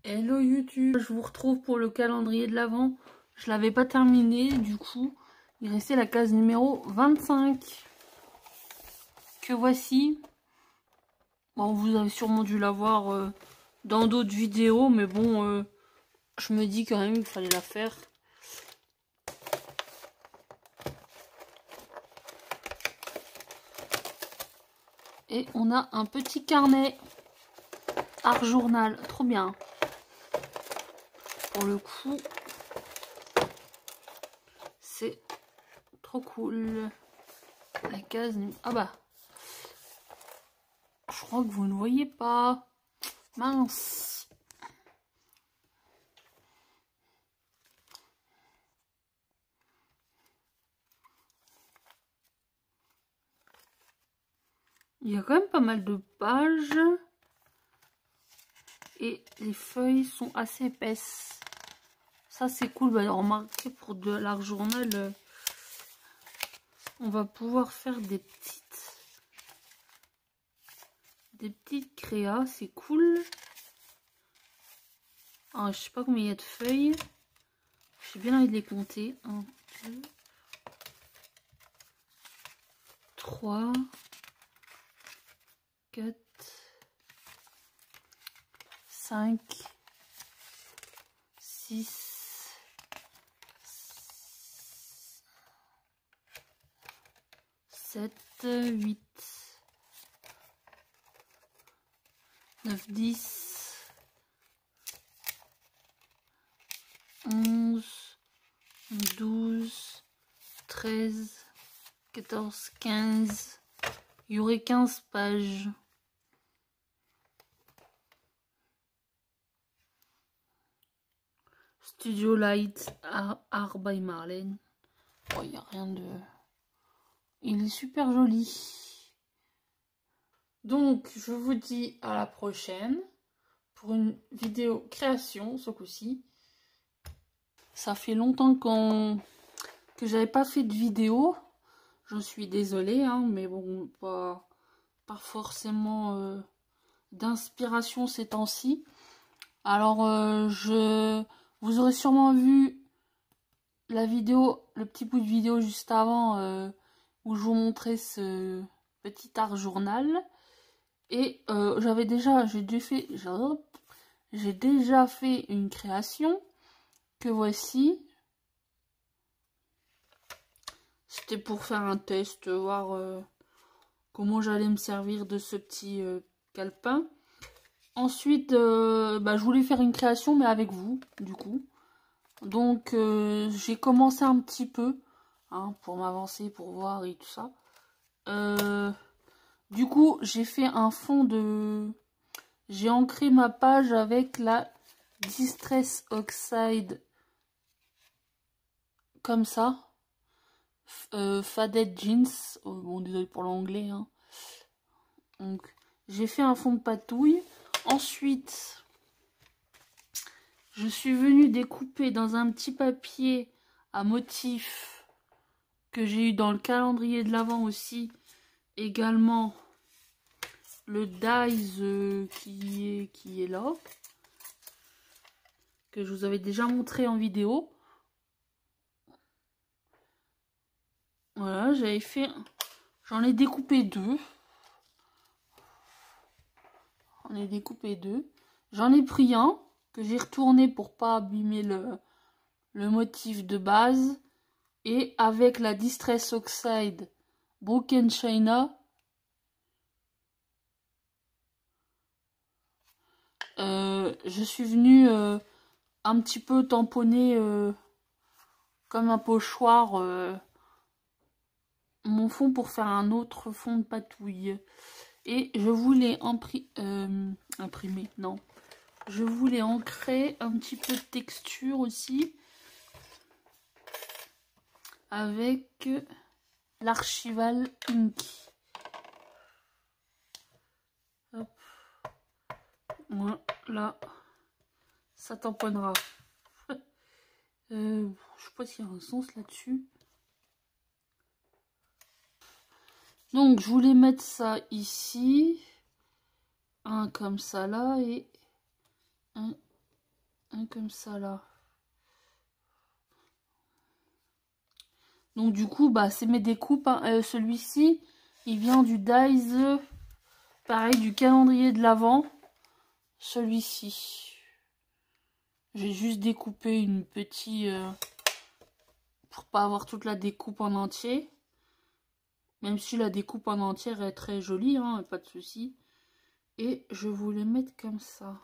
Hello YouTube, je vous retrouve pour le calendrier de l'Avent. Je l'avais pas terminé, du coup, il restait la case numéro 25. Que voici. Bon, vous avez sûrement dû la voir dans d'autres vidéos, mais bon, je me dis quand même qu'il fallait la faire. Et on a un petit carnet art journal, trop bien. Pour le coup, c'est trop cool. La case... Ah bah, je crois que vous ne voyez pas. Mince. Il y a quand même pas mal de pages. Et les feuilles sont assez épaisses. Ça c'est cool. Bah, remarquez, pour de l'art journal, on va pouvoir faire des petites créas. C'est cool. Ah, je sais pas combien il y a de feuilles. J'ai bien envie de les compter. 1, 2, 3, 4, 5, 6, 7, 8, 9, 10, 11, 12, 13, 14, 15. Il y aurait 15 pages. Studio Light, Art by Marlène. Oh, il n'y a rien de... Il est super joli. Donc, je vous dis à la prochaine pour une vidéo création, ce coup-ci. Ça fait longtemps que j'avais pas fait de vidéo. Je suis désolée, hein, mais bon, pas forcément d'inspiration ces temps-ci. Alors, vous aurez sûrement vu la vidéo, le petit bout de vidéo juste avant où je vous montrais ce petit art journal. Et j'ai déjà fait une création que voici. C'était pour faire un test, voir comment j'allais me servir de ce petit calepin. Ensuite, je voulais faire une création, mais avec vous, du coup. Donc, j'ai commencé un petit peu, hein, pour m'avancer, pour voir et tout ça. Du coup, j'ai fait un fond de... J'ai ancré ma page avec la Distress Oxide, comme ça. Faded Jeans, oh, bon, désolé pour l'anglais, hein. Donc, j'ai fait un fond de patouille. Ensuite, je suis venue découper dans un petit papier à motif que j'ai eu dans le calendrier de l'Avent aussi. Également, le dies qui est là, que je vous avais déjà montré en vidéo. Voilà, j'en ai découpé deux. J'en ai pris un que j'ai retourné pour pas abîmer le motif de base. Et avec la Distress Oxide Broken China, je suis venue un petit peu tamponner comme un pochoir mon fond pour faire un autre fond de patouille. Et je voulais imprimer, non. Je voulais ancrer un petit peu de texture aussi avec l'Archival Ink. Hop. Voilà. Ça tamponnera. Je sais pas s'il y a un sens là-dessus. Donc, je voulais mettre ça ici. Un comme ça là et un Un comme ça là. Donc du coup, bah c'est mes découpes. Hein. Celui-ci, il vient du Dies, pareil, du calendrier de l'Avent. Celui-ci. J'ai juste découpé une petite... pour pas avoir toute la découpe en entier. Même si la découpe en entière est très jolie, hein, pas de souci. Et je voulais mettre comme ça.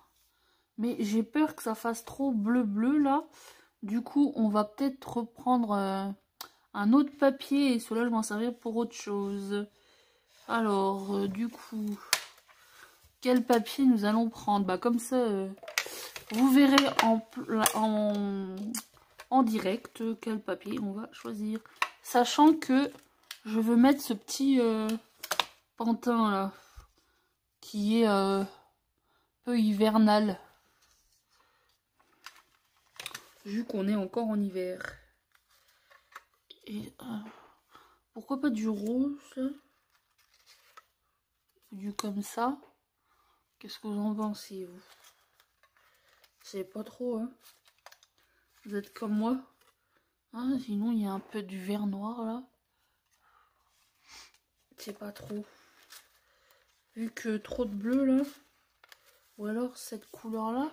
Mais j'ai peur que ça fasse trop bleu-bleu là. Du coup, on va peut-être reprendre un autre papier. Et celui-là, je vais m'en servir pour autre chose. Alors, du coup, quel papier nous allons prendre? Bah comme ça, vous verrez en direct quel papier on va choisir. Sachant que je veux mettre ce petit pantin là. Qui est peu hivernal. Vu qu'on est encore en hiver. Et pourquoi pas du rose là? Du comme ça. Qu'est-ce que vous en pensez, vous? C'est pas trop, hein? Vous êtes comme moi? Ah, sinon, il y a un peu du vert noir là. C'est pas trop. Vu que trop de bleu là. Ou alors cette couleur là.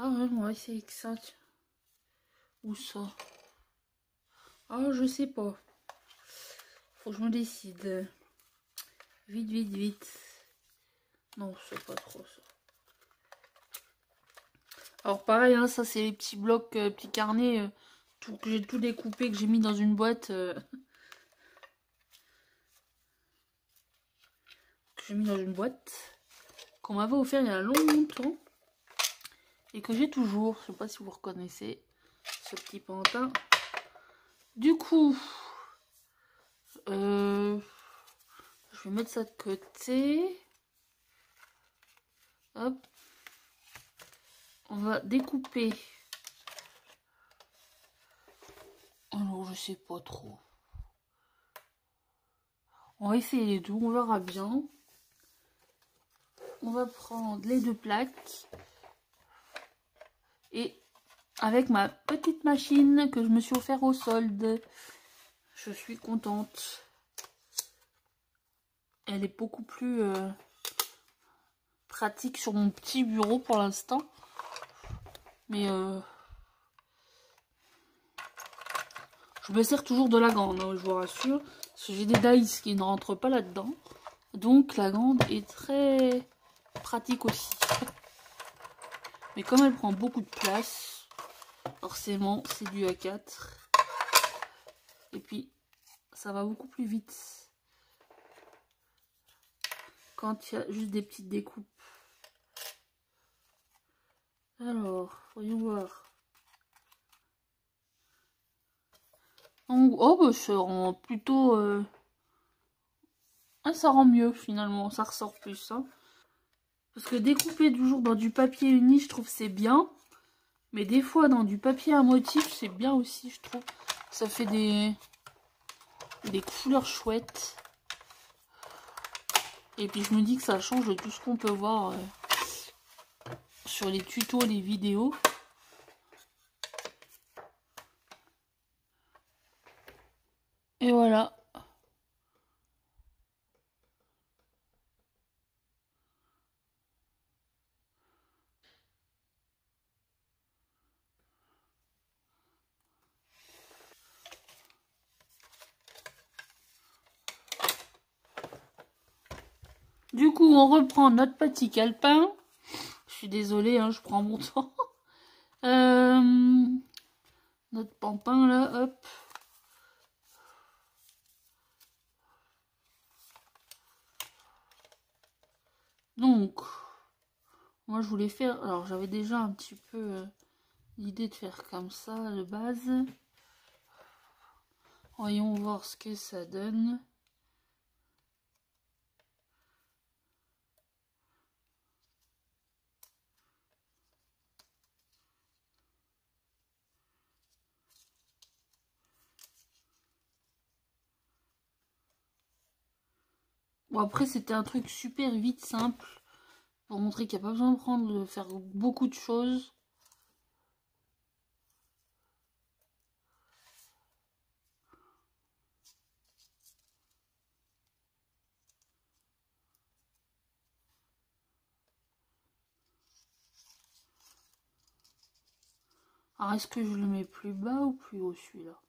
Ah ouais, on va essayer que ça. Ou ça. Ah, je sais pas. Faut que je me décide. Vite, vite, vite. Non, c'est pas trop ça. Alors pareil, hein, ça c'est les petits blocs, petits carnets, que j'ai tout découpé, que j'ai mis dans une boîte. Que j'ai mis dans une boîte. Qu'on m'avait offert il y a longtemps. Et que j'ai toujours. Je sais pas si vous reconnaissez ce petit pantin. Du coup, je vais mettre ça de côté. Hop. On va découper. Alors, je sais pas trop. On va essayer les deux, on verra bien. On va prendre les deux plaques. Et avec ma petite machine que je me suis offert au solde. Je suis contente. Elle est beaucoup plus pratique sur mon petit bureau pour l'instant. Mais je me sers toujours de la grande, hein, je vous rassure. Parce que j'ai des dies qui ne rentrent pas là-dedans. Donc la grande est très pratique aussi. Mais comme elle prend beaucoup de place, forcément c'est du A4. Et puis ça va beaucoup plus vite quand il y a juste des petites découpes. Alors, voyons voir. Oh, bah, ça rend plutôt... Ah, ça rend mieux, finalement. Ça ressort plus, hein. Parce que découper toujours dans du papier uni, je trouve c'est bien. Mais des fois, dans du papier à motif, c'est bien aussi, je trouve. Ça fait des couleurs chouettes. Et puis, je me dis que ça change de tout ce qu'on peut voir sur les tutos, les vidéos. Et voilà. Du coup, on reprend notre petit calepin. Je suis désolée, hein, je prends mon temps. Notre pampin là, hop. Donc, moi je voulais faire... Alors, j'avais déjà un petit peu l'idée de faire comme ça, de base. Voyons voir ce que ça donne. Bon, après, c'était un truc super vite, simple. Pour montrer qu'il n'y a pas besoin de faire beaucoup de choses. Alors, est-ce que je le mets plus bas ou plus haut, celui-là?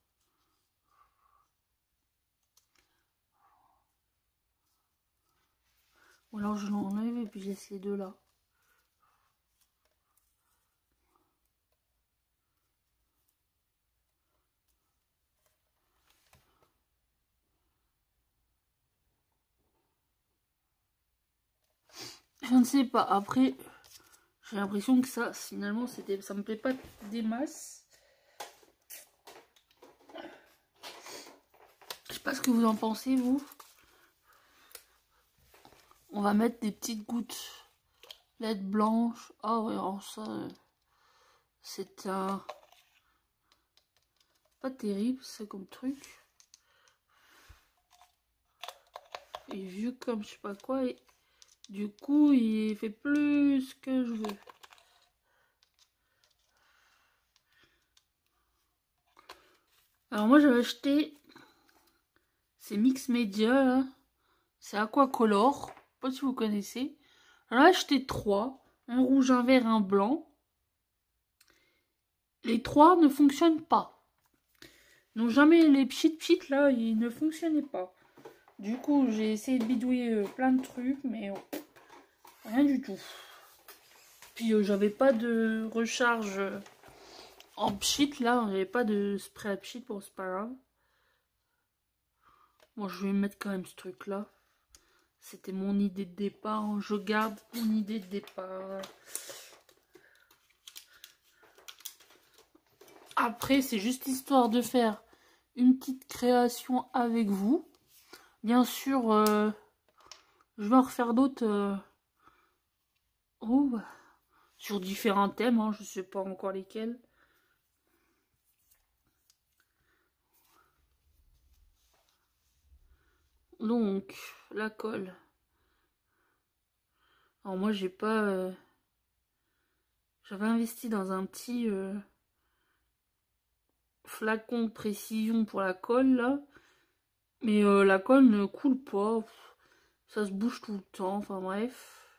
Ou alors je l'enlève et puis je laisse les deux là. Je ne sais pas. Après, j'ai l'impression que ça, finalement, ça me plaît pas des masses. Je sais pas ce que vous en pensez, vous. On va mettre des petites gouttes LED blanches. Ah ouais, alors ça, c'est un... pas terrible, c'est comme truc. Il est vieux comme je sais pas quoi. Et du coup, il fait plus que je veux. Alors moi, j'avais acheté ces mix média là. C'est Aquacolor. Je sais pas si vous connaissez. J'en ai acheté 3. Un rouge, un vert, un blanc. Les 3 ne fonctionnent pas. Non, jamais les pchit là, ils ne fonctionnaient pas. Du coup, j'ai essayé de bidouiller plein de trucs, mais rien du tout. Puis j'avais pas de recharge en pchit là, j'avais pas de spray à pchit, bon c'est pas grave. Bon, je vais mettre quand même ce truc là. C'était mon idée de départ, je garde mon idée de départ. Après, c'est juste histoire de faire une petite création avec vous. Bien sûr, je vais en refaire d'autres sur différents thèmes, hein, je sais pas encore lesquels. Donc, la colle. Alors moi, j'ai pas... j'avais investi dans un petit flacon de précision pour la colle, là. Mais la colle ne coule pas. Ça se bouge tout le temps, enfin bref.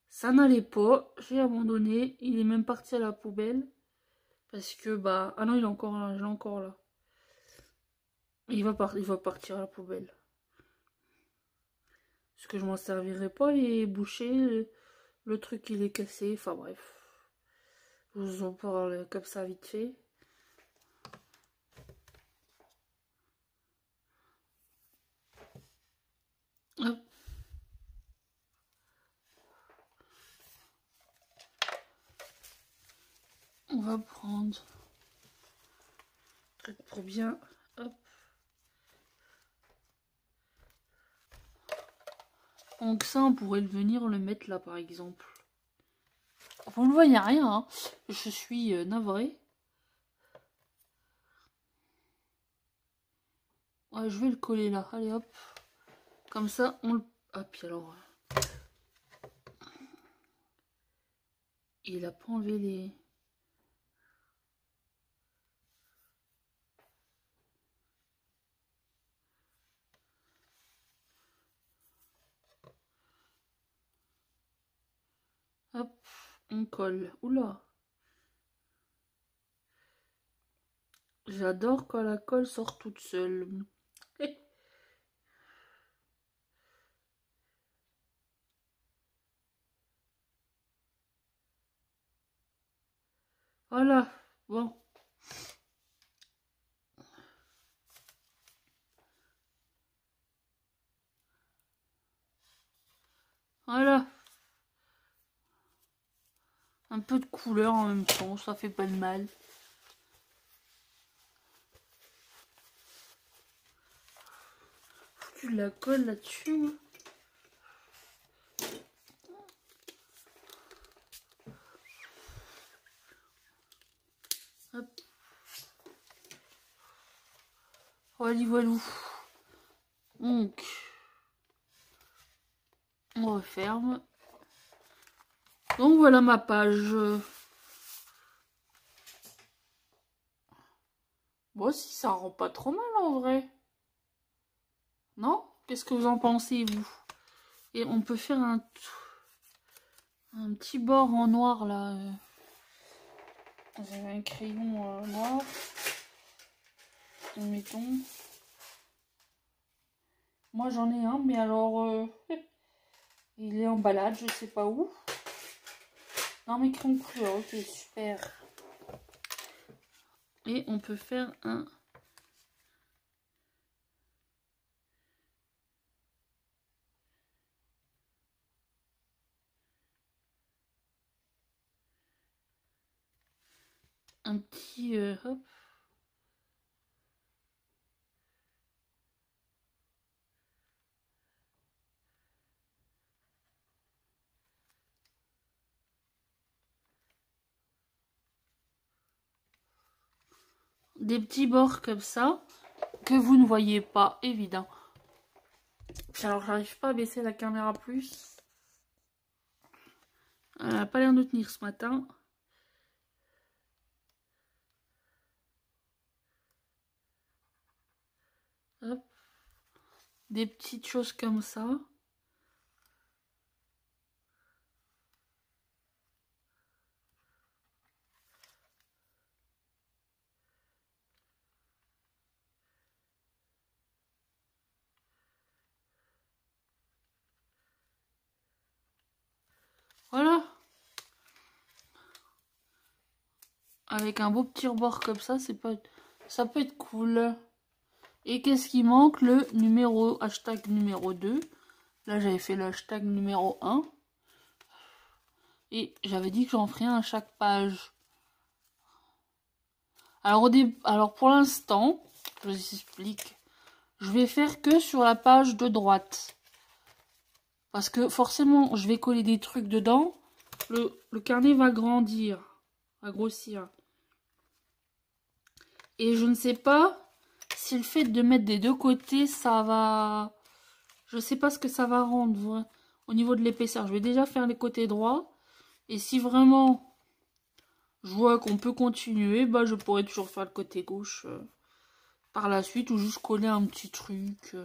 Ça n'allait pas, j'ai abandonné. Il est même parti à la poubelle. Parce que, bah... ah non, il est encore là, je l'ai encore là. Il va partir à la poubelle. Parce que je m'en servirai pas, il est bouché, le truc il est cassé, enfin bref. Je vous en parle comme ça vite fait. Hop. On va prendre un truc pour bien. Hop. Donc ça, on pourrait venir le mettre là par exemple. Vous ne voyez rien, hein. Je suis navrée. Ouais, je vais le coller là. Allez hop. Comme ça, on le... Ah, puis alors... il a pas enlevé les... Hop, on colle. Oula. J'adore quand la colle sort toute seule. Voilà, bon. Voilà. Un peu de couleur en même temps, ça fait pas de mal. Tu la colles là-dessus. Hop. Voilà, voilà. Donc, on referme. Donc voilà ma page. Bon, si ça rend pas trop mal en vrai. Non? Qu'est-ce que vous en pensez, vous? Et on peut faire un petit bord en noir là. J'avais un crayon noir. Mettons. Moi j'en ai un, mais alors il est en balade, je sais pas où. Non, mais crayon de couleur, ok, super. Et on peut faire un petit hop. Des petits bords comme ça que vous ne voyez pas, évidemment. Alors j'arrive pas à baisser la caméra plus. Elle n'a pas l'air de tenir ce matin. Hop. Des petites choses comme ça. Voilà. Avec un beau petit rebord comme ça, ça peut être cool. Et qu'est-ce qui manque? Le hashtag numéro 2. Là, j'avais fait le hashtag numéro 1. Et j'avais dit que j'en ferais un à chaque page. Alors pour l'instant, je vous explique. Je vais faire que sur la page de droite. Parce que forcément, je vais coller des trucs dedans. Le carnet va grandir, va grossir. Et je ne sais pas si le fait de mettre des deux côtés, ça va... Je sais pas ce que ça va rendre au niveau de l'épaisseur. Je vais déjà faire les côtés droits. Et si vraiment je vois qu'on peut continuer, bah je pourrais toujours faire le côté gauche par la suite ou juste coller un petit truc.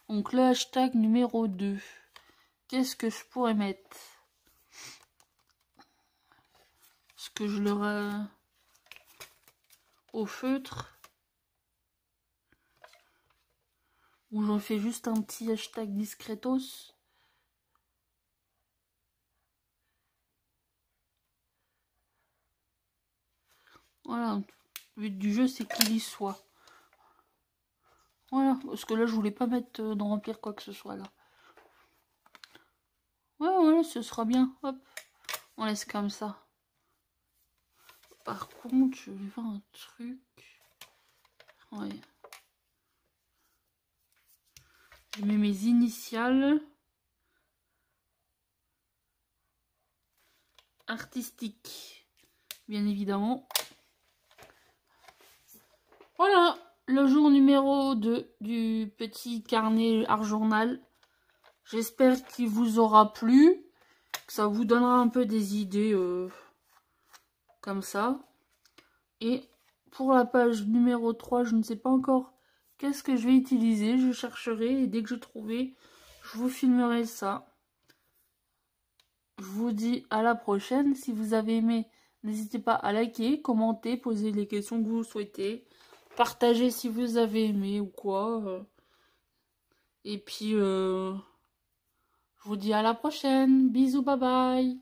Donc le hashtag numéro 2. Qu'est-ce que je pourrais mettre? Est-ce que je l'aurai au feutre? Ou j'en fais juste un petit hashtag discretos? Voilà, le but du jeu c'est qu'il y soit. Voilà, parce que là je voulais pas mettre de remplir quoi que ce soit là. Ouais, voilà, ce sera bien. Hop, on laisse comme ça. Par contre, je vais faire un truc. Ouais. Je mets mes initiales. Artistiques, bien évidemment. Voilà, le jour numéro 2 du petit carnet art journal. J'espère qu'il vous aura plu, que ça vous donnera un peu des idées comme ça. Et pour la page numéro 3, je ne sais pas encore qu'est-ce que je vais utiliser. Je chercherai et dès que je trouverai, je vous filmerai ça. Je vous dis à la prochaine. Si vous avez aimé, n'hésitez pas à liker, commenter, poser les questions que vous souhaitez. Partagez si vous avez aimé ou quoi. Et puis, je vous dis à la prochaine. Bisous, bye bye.